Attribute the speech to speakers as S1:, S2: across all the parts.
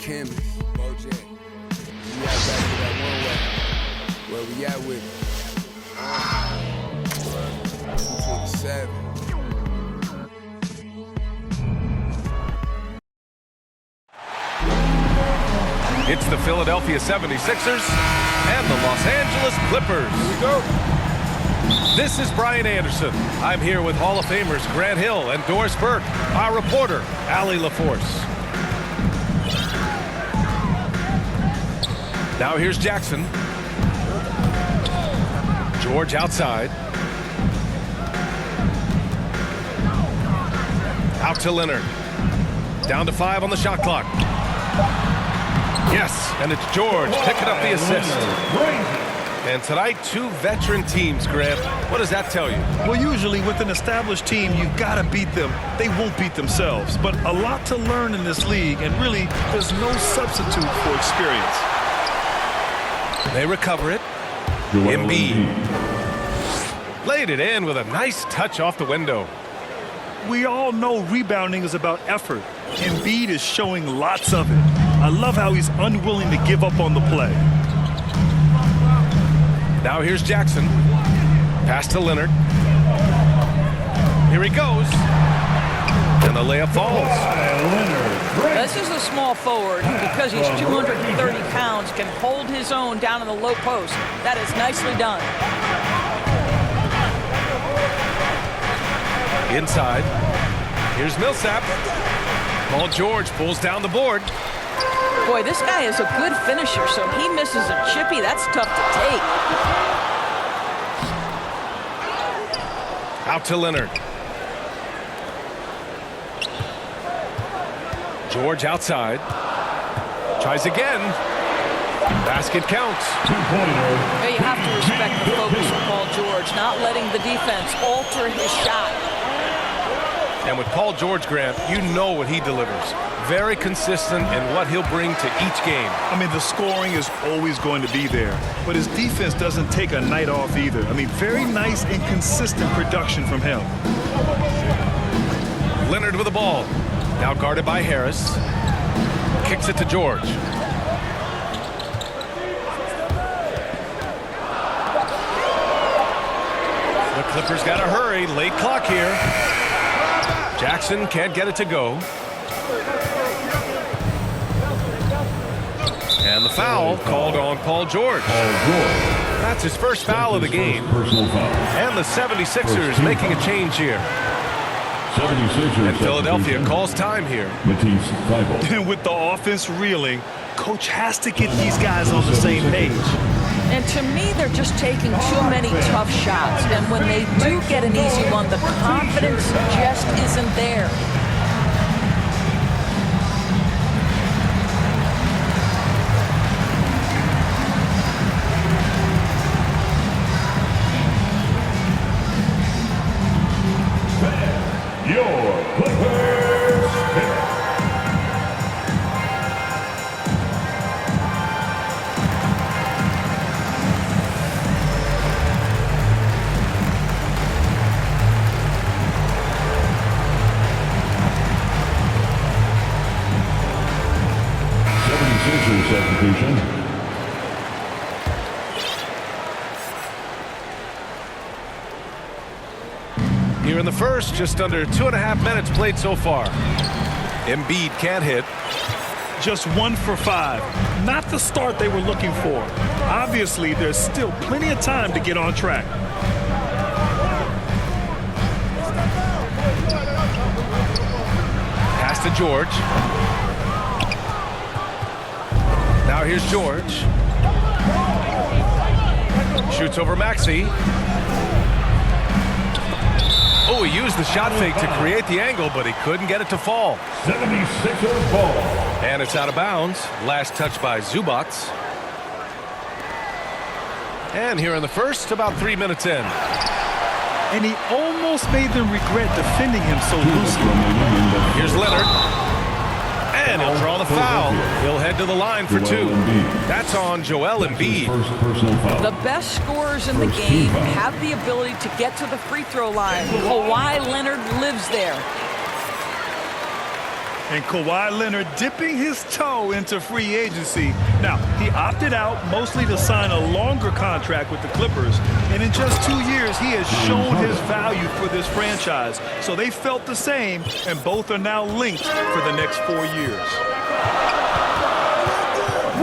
S1: Kim, Bojack. We out back to that one way. Where we at with 227.
S2: It's the Philadelphia 76ers and the Los Angeles Clippers.
S1: Here we go.
S2: This is Brian Anderson. I'm here with Hall of Famers Grant Hill and Doris Burke, our reporter, Allie LaForce. Now here's Jackson. George outside. Out to Leonard. Down to 5 on the shot clock. Yes, and it's George picking up the assist. And tonight, 2 veteran teams, Grant. What does that tell you?
S3: Well, usually with an established team, you've got to beat them. They won't beat themselves. But a lot to learn in this league, and really, there's no substitute for experience.
S2: They recover it. Embiid laid it in with a nice touch off the window.
S3: We all know rebounding is about effort. Embiid is showing lots of it. I love how he's unwilling to give up on the play.
S2: Now here's Jackson. Pass to Leonard. Here he goes. And the layup falls.
S4: This is a small forward who, because he's 230 pounds, can hold his own down in the low post. That is nicely done.
S2: Inside. Here's Millsap. Paul George pulls down the board.
S4: Boy, this guy is a good finisher, so if he misses a chippy, that's tough to take.
S2: Out to Leonard. George outside. Tries again. Basket counts.
S4: Yeah, you have to respect the focus of Paul George, not letting the defense alter his shot.
S2: And with Paul George, Grant, you know what he delivers. Very consistent in what he'll bring to each game.
S3: I mean, the scoring is always going to be there, but his defense doesn't take a night off either. I mean, very nice and consistent production from him.
S2: Leonard with the ball. Now guarded by Harris. Kicks it to George. The Clippers got to hurry. Late clock here. Jackson can't get it to go. And the foul called on Paul George. That's his first foul of the game. And the 76ers making a change here. And Philadelphia calls time here.
S3: And with the offense reeling, coach has to get these guys on the same page.
S4: And to me, they're just taking too many tough shots. And when they do get an easy one, the confidence just isn't there.
S5: Your Clippers pick. Substitution.
S2: Here in the first, just under 2.5 minutes played so far. Embiid can't hit.
S3: Just 1 for 5. Not the start they were looking for. Obviously, there's still plenty of time to get on track.
S2: Pass to George. Now here's George. Shoots over Maxey. Oh, he used the shot fake to create the angle, but he couldn't get it to fall.
S5: 76ers ball.
S2: And it's out of bounds. Last touch by Zubac. And here in the first, about 3 minutes in.
S3: And he almost made them regret defending him so loosely.
S2: Here's Leonard. And he'll draw the foul. He'll head to the line for 2. That's on Joel Embiid.
S4: The best scorers in the game have the ability to get to the free throw line. Kawhi Leonard lives there.
S3: And Kawhi Leonard dipping his toe into free agency. Now, he opted out mostly to sign a longer contract with the Clippers. And in just 2 years, he has shown his value for this franchise. So they felt the same, and both are now linked for the next 4 years.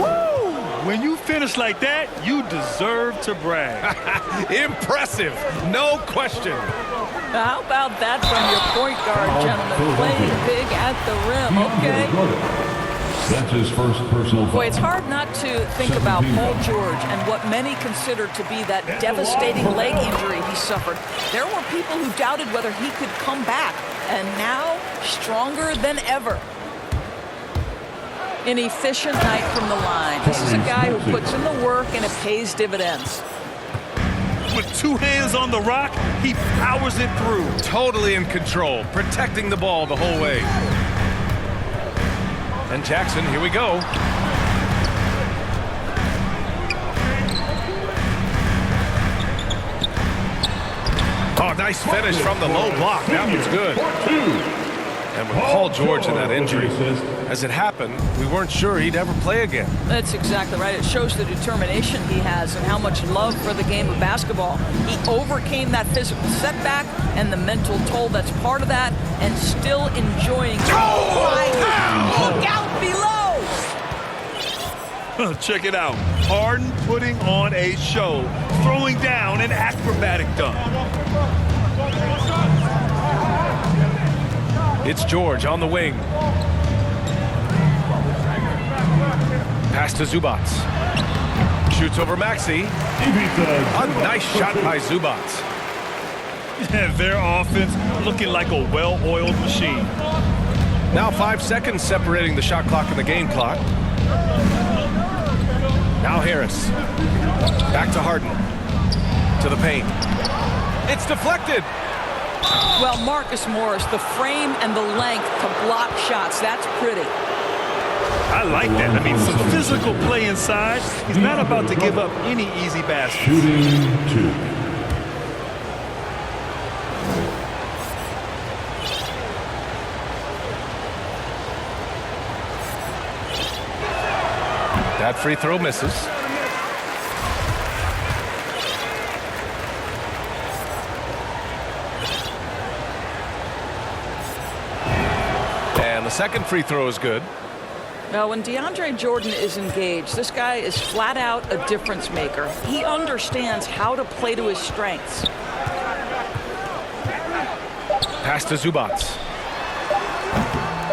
S3: Woo! When you finish like that, you deserve to brag.
S2: Impressive, no question.
S4: How about that from your point guard, gentlemen? Playing big at the rim, okay?
S5: That's his first personal foul.
S4: Boy, it's hard not to think about Paul George and what many consider to be that devastating leg injury he suffered. There were people who doubted whether he could come back, and now stronger than ever. An efficient night from the line. This is a guy who puts in the work, and it pays dividends.
S3: With 2 hands on the rock, he powers it through.
S2: Totally in control, protecting the ball the whole way. And Jackson, here we go. Oh, nice finish from the low block. That was good. And with Paul George and that injury, as it happened, we weren't sure he'd ever play again.
S4: That's exactly right. It shows the determination he has and how much love for the game of basketball. He overcame that physical setback and the mental toll that's part of that, and still enjoying. Oh, my God! Look out below!
S3: Check it out. Harden putting on a show, throwing down an acrobatic dunk.
S2: It's George on the wing. Pass to Zubac. Shoots over Maxey. A nice shot by Zubac.
S3: Their offense looking like a well-oiled machine.
S2: Now 5 seconds separating the shot clock and the game clock. Now Harris. Back to Harden. To the paint. It's deflected.
S4: Well, Marcus Morris, the frame and the length to block shots, that's pretty.
S3: I like that. I mean, some physical play inside. He's not about to give up any easy baskets.
S5: Shooting 2.
S2: That free throw misses. And the second free throw is good.
S4: Now, when DeAndre Jordan is engaged, this guy is flat out a difference maker. He understands how to play to his strengths.
S2: Pass to Zubac.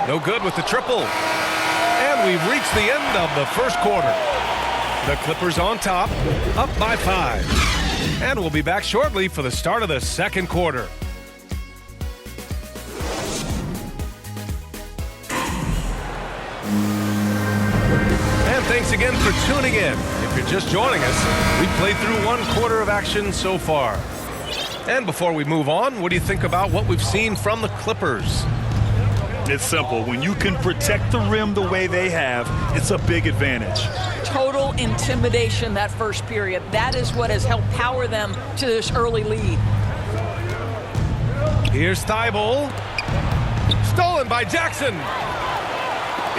S2: No good with the triple. And we've reached the end of the first quarter. The Clippers on top, up by 5. And we'll be back shortly for the start of the second quarter. And thanks again for tuning in. If you're just joining us, we've played through 1 quarter of action so far. And before we move on, what do you think about what we've seen from the Clippers?
S3: It's simple. When you can protect the rim the way they have, it's a big advantage.
S4: Total intimidation that first period. That is what has helped power them to this early lead.
S2: Here's Thibault. Stolen by Jackson.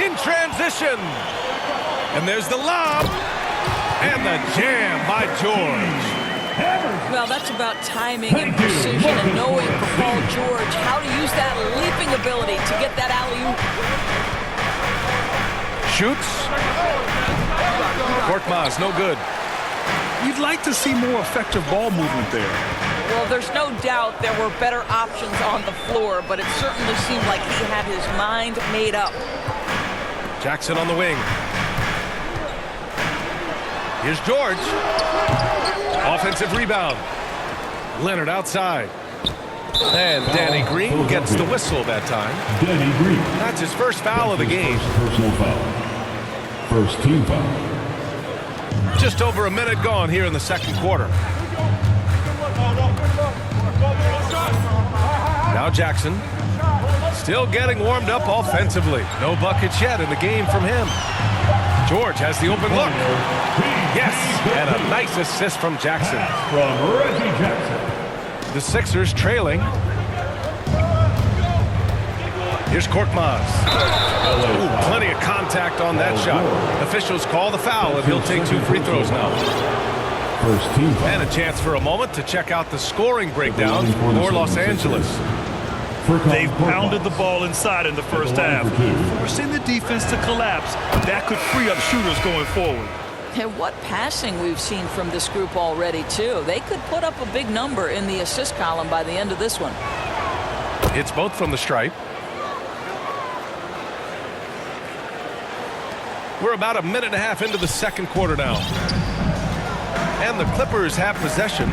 S2: In transition. And there's the lob. And the jam by George.
S4: Well, that's about timing and precision and knowing for Paul George how to use that leaping ability to get that alley-oop.
S2: Shoots. Korkmaz, no good.
S3: You'd like to see more effective ball movement there.
S4: Well, there's no doubt there were better options on the floor, but it certainly seemed like he had his mind made up.
S2: Jackson on the wing. Here's George. Offensive rebound. Leonard outside. And Danny Green gets the whistle that time.
S5: Danny Green.
S2: That's his first foul of the game.
S5: Personal foul. First team foul.
S2: Just over a minute gone here in the second quarter. Now Jackson. Still getting warmed up offensively. No buckets yet in the game from him. George has the open look. Yes, and a nice assist from Jackson.
S5: From Reggie Jackson.
S2: The Sixers trailing. Here's Korkmaz. Ooh, plenty of contact on that shot. Officials call the foul, and he'll take 2 free throws now.
S5: First team foul.
S2: And a chance for a moment to check out the scoring breakdown for Los Angeles.
S3: They've pounded the ball inside in the first half, forcing the defense to collapse. That could free up shooters going forward.
S4: And what passing we've seen from this group already, too. They could put up a big number in the assist column by the end of this one.
S2: It's both from the stripe. We're about a minute and a half into the second quarter now. And the Clippers have possession.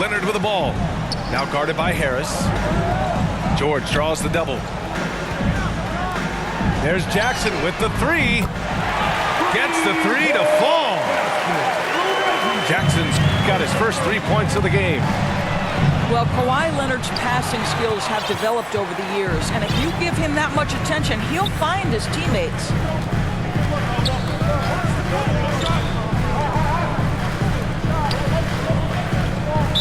S2: Leonard with the ball. Now guarded by Harris. George draws the double. There's Jackson with the 3. Gets the 3 to fall. Jackson's got his first 3 points of the game.
S4: Well, Kawhi Leonard's passing skills have developed over the years, and if you give him that much attention, he'll find his teammates.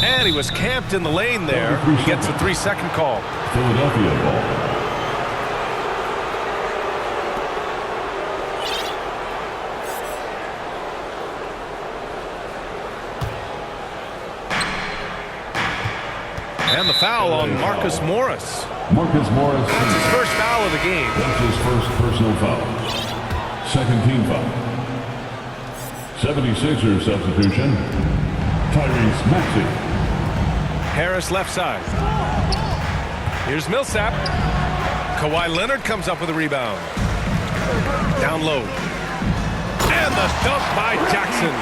S2: And he was camped in the lane there. He gets a 3-second call.
S5: Philadelphia ball.
S2: And the foul on Marcus Morris.
S5: Marcus Morris.
S2: That's his first foul of the game.
S5: That's his first personal foul. Second team foul. 76ers substitution. Tyrese Maxey.
S2: Harris left side. Here's Millsap. Kawhi Leonard comes up with a rebound. Down low. And the dunk by Jackson.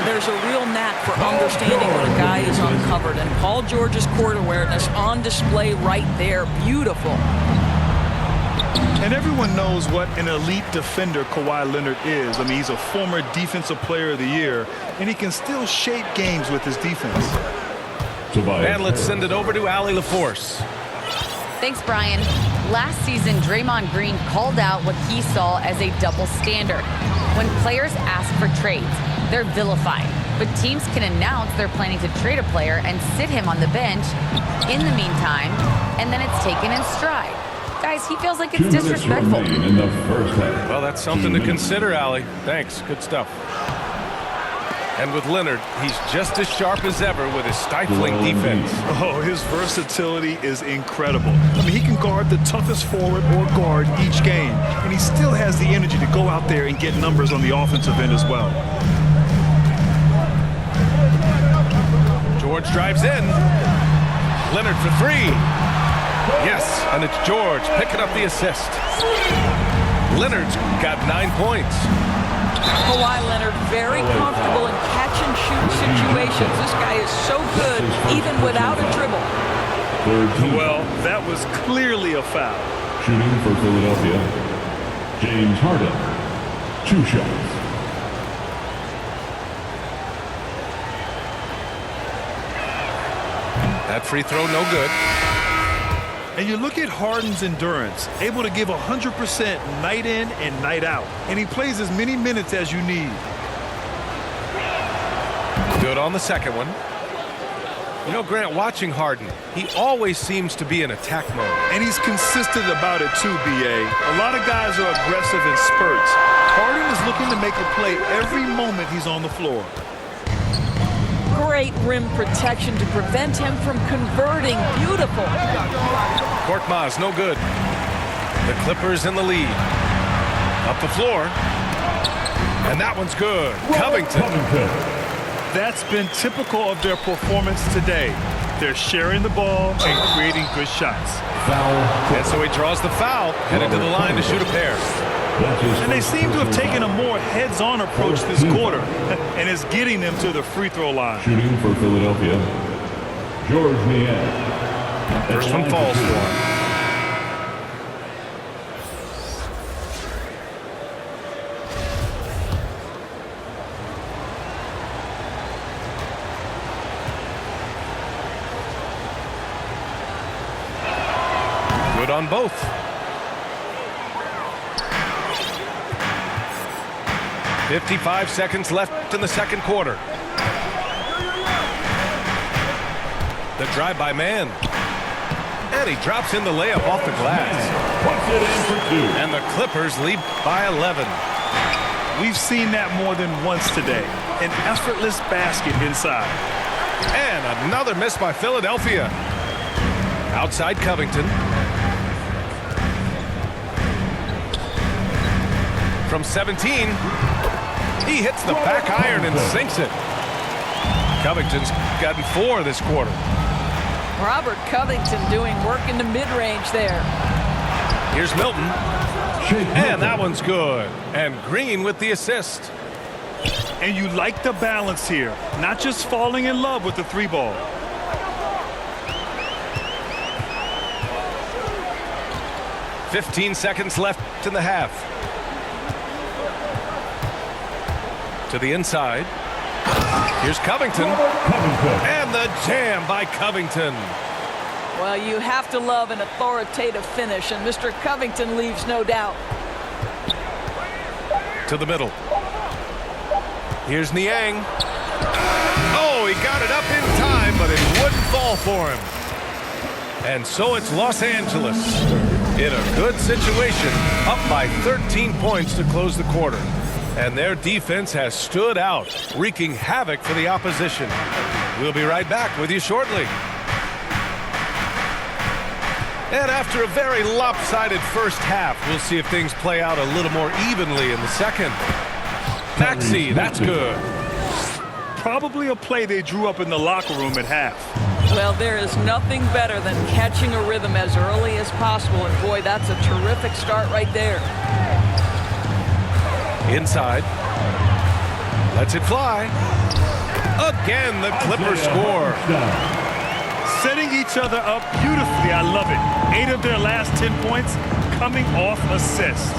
S4: There's a real knack for understanding when a guy is uncovered, and Paul George's court awareness on display right there. Beautiful.
S3: And everyone knows what an elite defender Kawhi Leonard is. I mean, he's a former Defensive Player of the Year, and he can still shape games with his defense.
S2: And let's send it over to Allie LaForce.
S6: Thanks, Brian. Last season, Draymond Green called out what he saw as a double standard. When players ask for trades, they're vilified. But teams can announce they're planning to trade a player and sit him on the bench in the meantime, and then it's taken in stride. Guys, he feels like it's disrespectful.
S5: In the first half.
S2: Well, that's something to consider, Allie. Thanks. Good stuff. And with Leonard, he's just as sharp as ever with his stifling defense.
S3: Oh, his versatility is incredible. I mean, he can guard the toughest forward or guard each game, and he still has the energy to go out there and get numbers on the offensive end as well.
S2: George drives in. Leonard for 3. Yes, and it's George picking up the assist. Leonard's got 9 points.
S4: Kawhi Leonard very comfortable in catch-and-shoot situations. This guy is so good even without a dribble.
S3: Well, that was clearly a foul.
S5: Shooting for Philadelphia, James Harden. 2 shots.
S2: That free throw no good.
S3: And you look at Harden's endurance, able to give 100% night in and night out. And he plays as many minutes as you need.
S2: Good on the second one. You know, Grant, watching Harden, he always seems to be in attack mode.
S3: And he's consistent about it too, B.A. A lot of guys are aggressive in spurts. Harden is looking to make a play every moment he's on the floor.
S4: Great rim protection to prevent him from converting. Beautiful.
S2: Korkmaz, no good. The Clippers in the lead. Up the floor. And that one's good. Covington.
S3: That's been typical of their performance today. They're sharing the ball and creating good shots.
S2: And so he draws the foul, headed to the line to shoot a pair.
S3: And they seem to have taken a more heads-on approach this quarter, and it's getting them to the free throw line.
S5: Shooting for Philadelphia, George Niang.
S2: First one falls for him. Good on both. .55 seconds left in the second quarter. The drive by man. And he drops in the layup off the glass.
S5: Puts it in for two.
S2: And the Clippers lead by 11.
S3: We've seen that more than once today. An effortless basket inside.
S2: And another miss by Philadelphia. Outside Covington. From 17, he hits the back iron and sinks it. Covington's gotten 4 this quarter.
S4: Robert Covington doing work in the mid-range there.
S2: Here's Milton. And that one's good. And Green with the assist.
S3: And you like the balance here. Not just falling in love with the 3-ball.
S2: .15 seconds left in the half. To the inside. Here's Covington. And the jam by Covington.
S4: Well, you have to love an authoritative finish, and Mr. Covington leaves no doubt.
S2: To the middle. Here's Niang. Oh, he got it up in time, but it wouldn't fall for him. And so it's Los Angeles in a good situation, up by 13 points to close the quarter. And their defense has stood out, wreaking havoc for the opposition. We'll be right back with you shortly. And after a very lopsided first half, we'll see if things play out a little more evenly in the second. Maxey, that's good.
S3: Probably a play they drew up in the locker room at half.
S4: Well, there is nothing better than catching a rhythm as early as possible, and boy, that's a terrific start right there.
S2: Inside. Lets it fly. Again, the Clippers score.
S3: Setting each other up beautifully. I love it. 8 of their last 10 points coming off assists.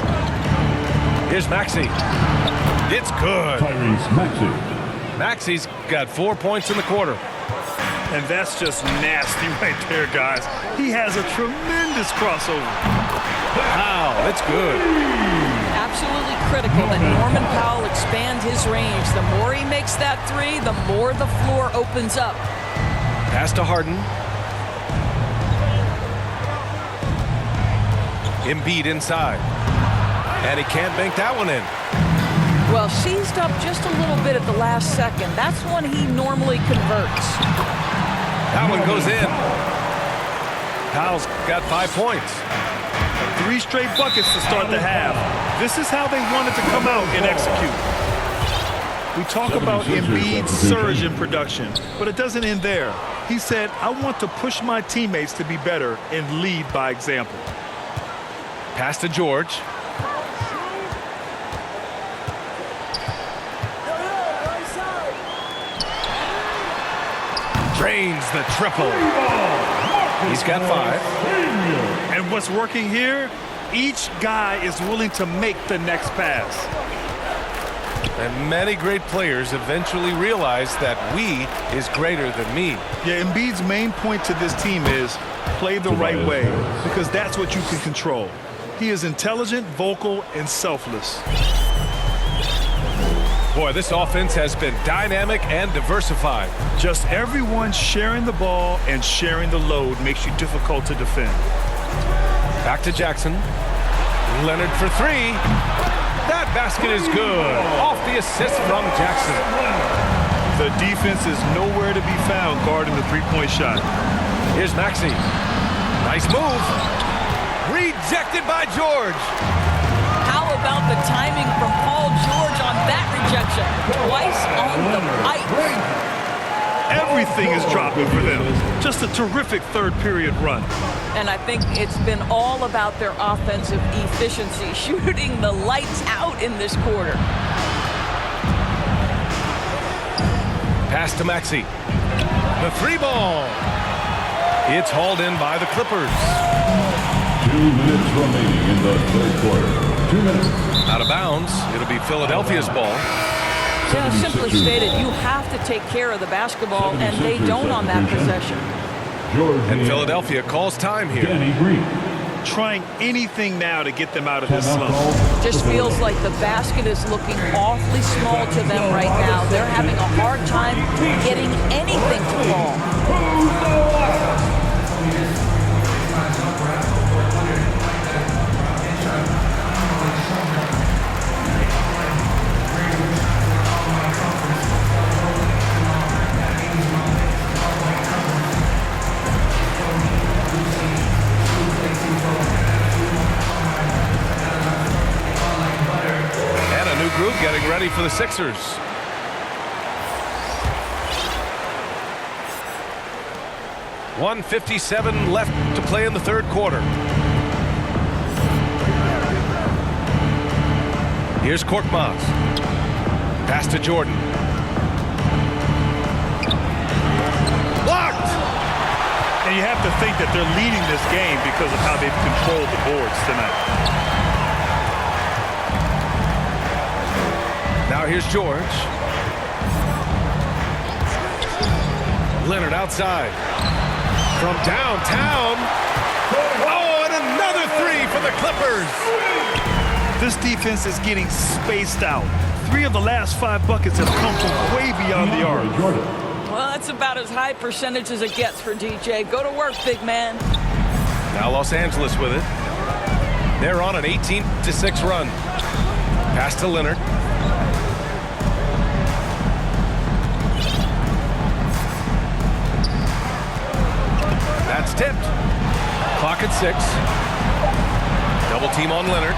S2: Here's Maxey. It's good.
S5: Tyrese Maxey.
S2: Maxey's got 4 points in the quarter.
S3: And that's just nasty right there, guys. He has a tremendous crossover.
S2: Wow, that's good.
S4: Absolutely critical that Norman Powell expand his range. The more he makes that 3, the more the floor opens up.
S2: Pass to Harden. Embiid inside. And he can't bank that one in.
S4: Well, seized up just a little bit at the last second. That's when he normally converts.
S2: That one goes in. Powell's got 5 points.
S3: 3 straight buckets to start the half. This is how they wanted to come out and execute. We talk about Embiid's surge in production, but it doesn't end there. He said, I want to push my teammates to be better and lead by example.
S2: Pass to George. Drains the triple. He's got 5.
S3: And what's working here? Each guy is willing to make the next pass.
S2: And many great players eventually realize that we is greater than me.
S3: Yeah, Embiid's main point to this team is play the right way, because that's what you can control. He is intelligent, vocal, and selfless.
S2: Boy, this offense has been dynamic and diversified.
S3: Just everyone sharing the ball and sharing the load makes you difficult to defend.
S2: Back to Jackson. Leonard for 3. That basket is good. Off the assist from Jackson.
S3: The defense is nowhere to be found guarding the three-point shot.
S2: Here's Maxey. Nice move. Rejected by George.
S4: How about the timing from Paul George on that rejection? Twice on the pipe.
S3: Everything is dropping for them. Just a terrific third-period run.
S4: And I think it's been all about their offensive efficiency, shooting the lights out in this quarter.
S2: Pass to Maxey. The 3-ball. It's hauled in by the Clippers.
S5: 2 minutes remaining in the third quarter. 2 minutes.
S2: Out of bounds. It'll be Philadelphia's ball.
S4: Yeah, simply stated, you have to take care of the basketball, and they don't on that possession.
S2: And Philadelphia calls time here.
S5: Danny Green.
S3: Trying anything now to get them out of this slump.
S4: Just feels like the basket is looking awfully small to them right now. They're having a hard time getting anything to fall.
S2: getting ready for the Sixers. .157 left to play in the third quarter. Here's Korkmaz. Pass to Jordan. Blocked!
S3: And you have to think that they're leading this game because of how they've controlled the boards tonight.
S2: Now here's George. Leonard outside. From downtown. Oh, and another three for the Clippers.
S3: This defense is getting spaced out. 3 of the last 5 buckets have come from way beyond the arc.
S4: Well, that's about as high percentage as it gets for DJ. Go to work, big man.
S2: Now Los Angeles with it. They're on an 18-6 run. Pass to Leonard. That's tipped. Clock at 6. Double team on Leonard.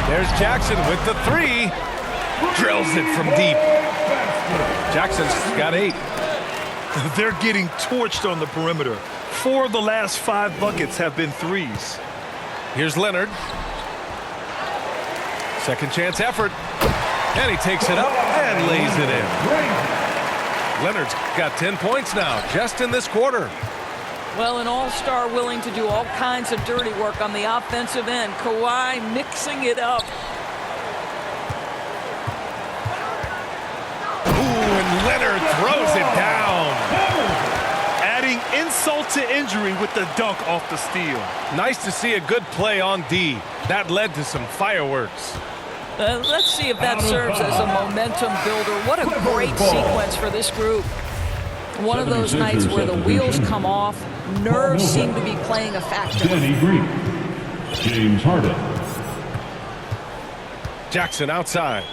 S2: There's Jackson with the 3. Drills it from deep. Jackson's got 8.
S3: They're getting torched on the perimeter. 4 of the last 5 buckets have been threes.
S2: Here's Leonard. Second chance effort. And he takes it up and lays it in. Leonard's got 10 points now, just in this quarter.
S4: Well, an all-star willing to do all kinds of dirty work on the offensive end. Kawhi mixing it up.
S2: Ooh, and Leonard throws it down.
S3: Adding insult to injury with the dunk off the steal.
S2: Nice to see a good play on D. That led to some fireworks.
S4: Let's see if that serves as a momentum builder. What a great sequence for this group. One of those nights where the wheels come off, nerves seem to be playing a factor.
S5: Danny Green. James Harden.
S2: Jackson outside.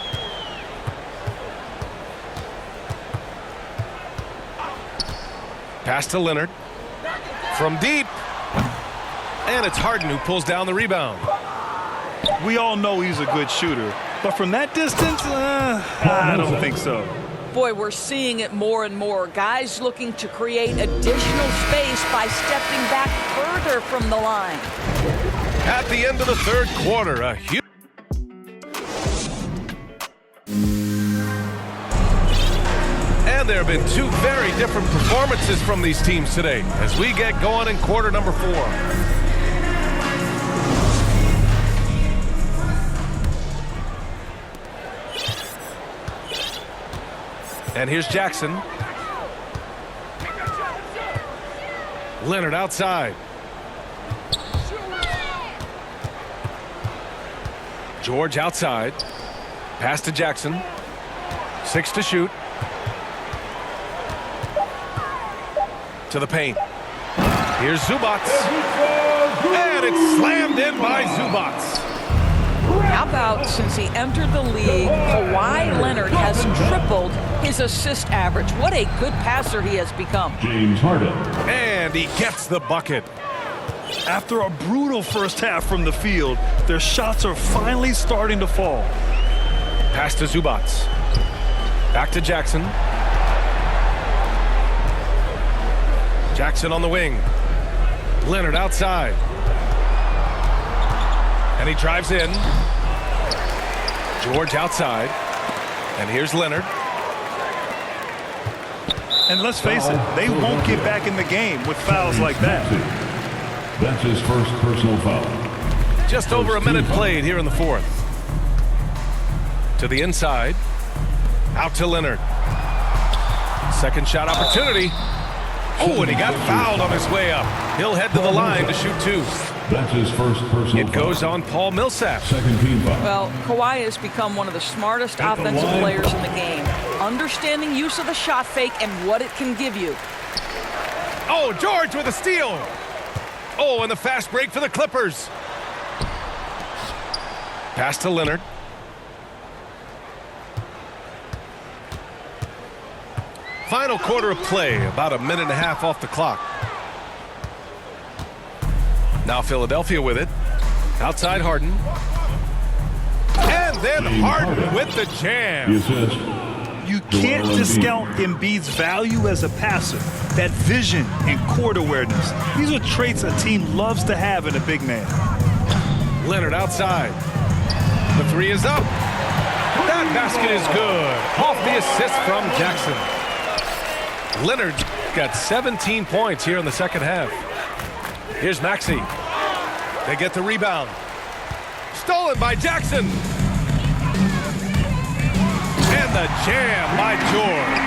S2: Pass to Leonard. From deep. And it's Harden who pulls down the rebound.
S3: We all know he's a good shooter, but from that distance, I don't think so.
S4: Boy, we're seeing it more and more. Guys looking to create additional space by stepping back further from the line.
S2: At the end of the third quarter, a huge... And there have been 2 very different performances from these teams today as we get going in quarter number 4. And here's Jackson. Leonard outside. George outside. Pass to Jackson. 6 to shoot. To the paint. Here's Zubac. And it's slammed in by Zubac.
S4: How about since he entered the league, Kawhi Leonard has tripled his assist average. What a good passer he has become.
S5: James Harden.
S2: And he gets the bucket.
S3: After a brutal first half from the field, their shots are finally starting to fall.
S2: Pass to Zubac. Back to Jackson. Jackson on the wing. Leonard outside. And he drives in. George outside. And here's Leonard.
S3: And let's face it, they won't get back in the game with fouls like that.
S5: That's his first personal foul.
S2: Just over a minute played here in the fourth. To the inside. Out to Leonard. Second shot opportunity. Oh, and he got fouled on his way up. He'll head to the line to shoot 2.
S5: That's his first personal
S2: It goes on Paul Millsap.
S5: Second team foul.
S4: Well, Kawhi has become one of the smartest offensive players in the game. Understanding use of the shot fake and what it can give you.
S2: Oh, George with a steal. Oh, and the fast break for the Clippers. Pass to Leonard. Final quarter of play, about a minute and a half off the clock. Now Philadelphia with it. Outside Harden. And And then Harden with the
S5: The
S2: jam.
S5: assist.
S3: You can't discount Embiid's value as a passer. That vision and court awareness. These are traits a team loves to have in a big man.
S2: Leonard outside. The three is up. That basket is good. Off the assist from Jackson. Leonard got 17 points here in the second half. Here's Maxey. They get the rebound. Stolen by Jackson. And the jam by George.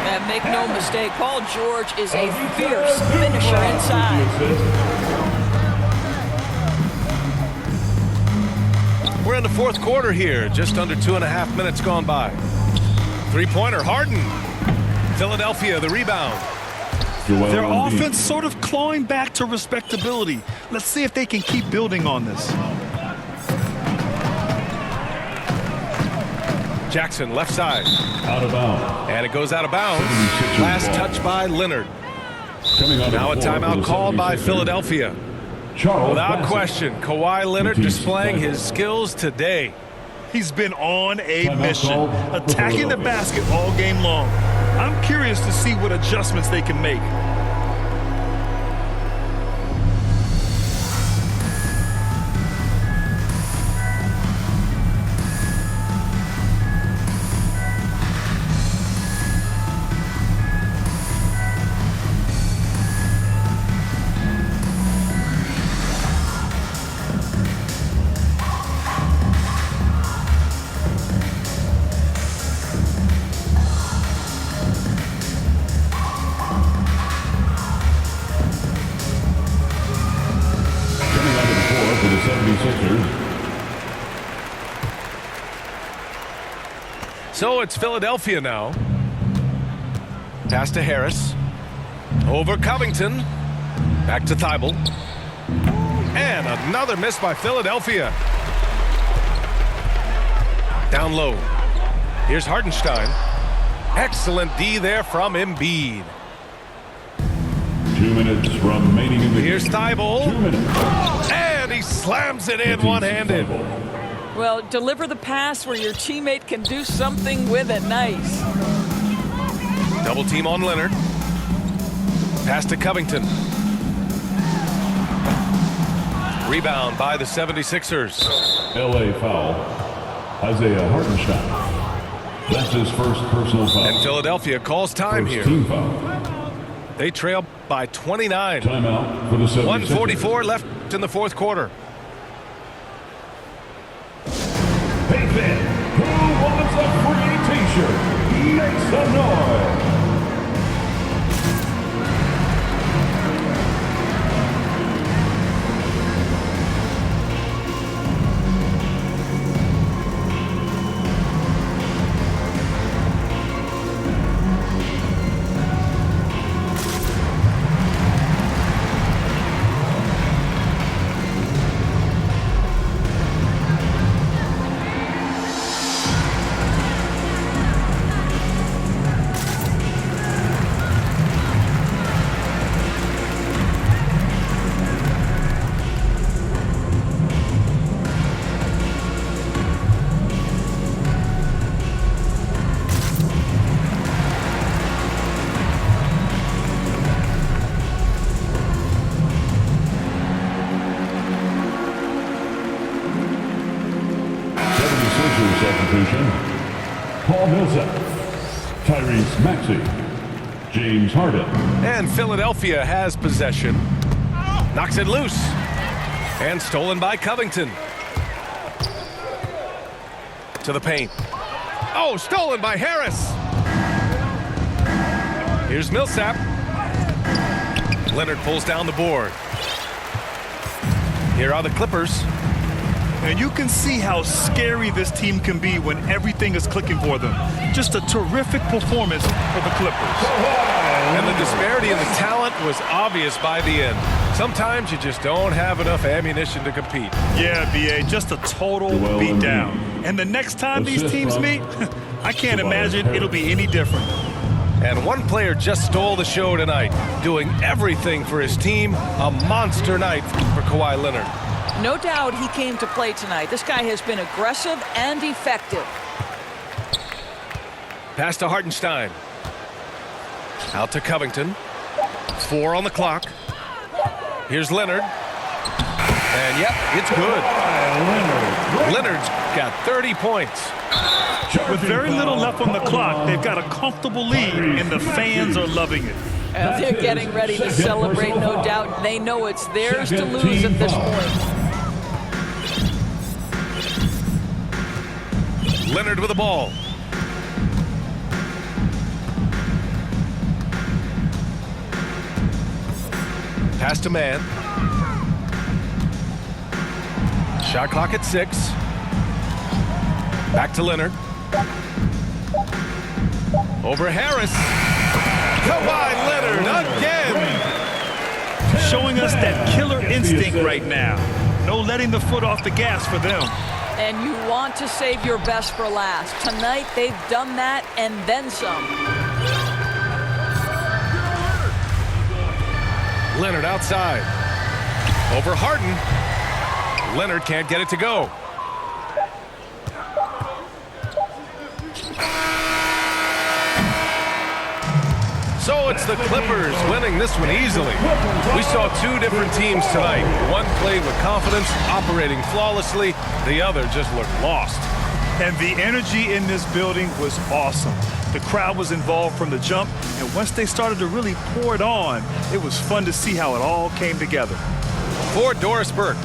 S4: And make no mistake, Paul George is a fierce finisher inside.
S2: We're in the fourth quarter here. Just under 2.5 minutes gone by. Three-pointer, Harden. Philadelphia, the rebound.
S3: Their offense sort of clawing back to respectability. Let's see if they can keep building on this.
S2: Jackson, left side.
S5: Out of bounds.
S2: And it goes out of bounds. Last touch by Leonard.
S5: Coming on
S2: Now a
S5: the floor for
S2: timeout
S5: the
S2: called by
S5: 76ers.
S2: Philadelphia.
S5: Charles
S2: Without
S5: Bassett.
S2: question, Kawhi Leonard displaying his skills today.
S3: He's been on a
S5: Timeout
S3: mission,
S5: called for
S3: attacking the
S5: Philadelphia.
S3: basket all game long. I'm curious to see what adjustments they can make.
S5: Coming onto the floor for the 76ers.
S2: So it's Philadelphia now. Pass to Harris. Over Covington. Back to Thibault. And another miss by Philadelphia. Down low. Here's Hardenstein. Excellent D there from Embiid.
S5: 2 minutes remaining in the
S2: Here's
S5: game.
S2: Thibault.
S5: 2 minutes.
S2: And he slams it in one-handed.
S4: Well, deliver the pass where your teammate can do something with it. Nice.
S2: Double team on Leonard. Pass to Covington. Rebound by the 76ers.
S5: LA foul. Isaiah Hartenstein. That's his first personal foul.
S2: And Philadelphia calls time
S5: First
S2: here.
S5: team foul.
S2: They trail by 29.
S5: Timeout for the 76ers.
S2: 1:44 left in the fourth quarter.
S5: Hey fan, who wants a free t-shirt? Make some noise. Substitution. Paul Millsap. Tyrese Maxey. James Harden.
S2: And Philadelphia has possession. Knocks it loose. And stolen by Covington. To the paint. Oh, stolen by Harris. Here's Millsap. Leonard pulls down the board. Here are the Clippers.
S3: And you can see how scary this team can be when everything is clicking for them. Just a terrific performance for the Clippers.
S2: And the disparity in the talent was obvious by the end. Sometimes you just don't have enough ammunition to compete.
S3: Yeah, B.A., just a total
S5: Joel
S3: beatdown.
S5: Embiid.
S3: And the next time these
S5: Assist
S3: teams
S5: from
S3: meet, I can't
S5: Tobias
S3: imagine
S5: Harris.
S3: it'll be any different.
S2: And one player just stole the show tonight, doing everything for his team. A monster night for Kawhi Leonard.
S4: No doubt he came to play tonight. This guy has been aggressive and effective.
S2: Pass to Hartenstein. Out to Covington. 4 on the clock. Here's Leonard. And yep, it's good. Leonard's got 30 points.
S3: With very little left on the clock, they've got a comfortable lead, and the fans are loving it.
S4: They're getting ready to celebrate, no doubt. They know it's theirs to lose at this point.
S2: Leonard with the ball. Pass to Mann. Shot clock at 6. Back to Leonard. Over Harris. Kawhi Leonard again.
S3: Showing us that killer instinct right now. No letting the foot off the gas for them.
S4: And you want to save your best for last. Tonight, they've done that and then some.
S2: Leonard outside. Over Harden. Leonard can't get it to go. So it's the Clippers winning this one easily. We saw 2 different teams tonight. One played with confidence, operating flawlessly. The other just looked lost.
S3: And the energy in this building was awesome. The crowd was involved from the jump, and once they started to really pour it on, it was fun to see how it all came together.
S2: For Doris Burke.